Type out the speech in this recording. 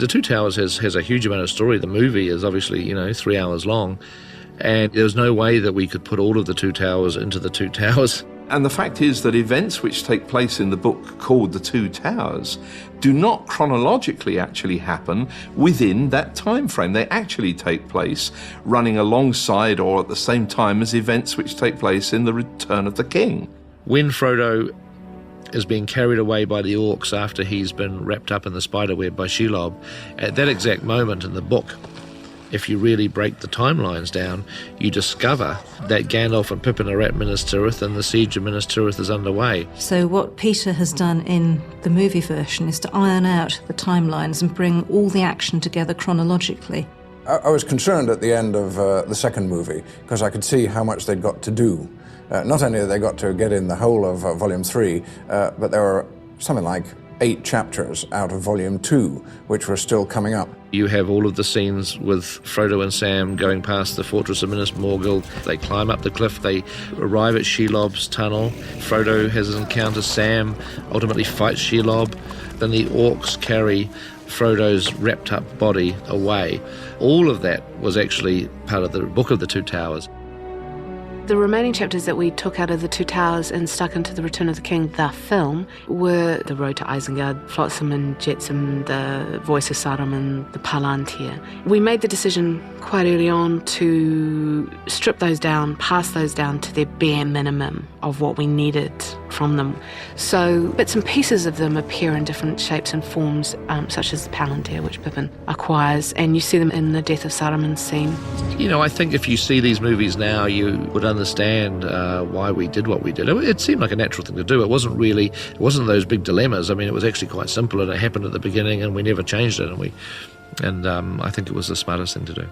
The Two Towers has a huge amount of story. The movie is obviously, 3 hours long, and there was no way that we could put all of the Two Towers into the Two Towers. And the fact is that events which take place in the book called The Two Towers do not chronologically actually happen within that time frame. They actually take place running alongside or at the same time as events which take place in The Return of the King. When Frodo is being carried away by the orcs after he's been wrapped up in the spiderweb by Shelob, at that exact moment in the book, if you really break the timelines down, you discover that Gandalf and Pippin are at Minas Tirith and the siege of Minas Tirith is underway. So what Peter has done in the movie version is to iron out the timelines and bring all the action together chronologically. I was concerned at the end of the second movie because I could see how much they'd got to do. Not only had they got to get in the whole of Volume 3, but there were something like 8 chapters out of Volume 2, which were still coming up. You have all of the scenes with Frodo and Sam going past the fortress of Minas Morgul. They climb up the cliff, they arrive at Shelob's tunnel. Frodo has his encounter, Sam ultimately fights Shelob. Then the orcs carry Frodo's wrapped up body away. All of that was actually part of the Book of the Two Towers. The remaining chapters that we took out of The Two Towers and stuck into The Return of the King, the film, were The Road to Isengard, Flotsam and Jetsam, The Voice of Saruman, The Palantir. We made the decision quite early on to strip those down, pass those down to their bare minimum of what we needed from them. So bits and pieces of them appear in different shapes and forms, such as the Palantir, which Pippin acquires, and you see them in the Death of Saruman scene. I think if you see these movies now, you would understand why we did what we did. It seemed like a natural thing to do. It wasn't those big dilemmas. I mean, it was actually quite simple, and it happened at the beginning, and we never changed it, and I think it was the smartest thing to do.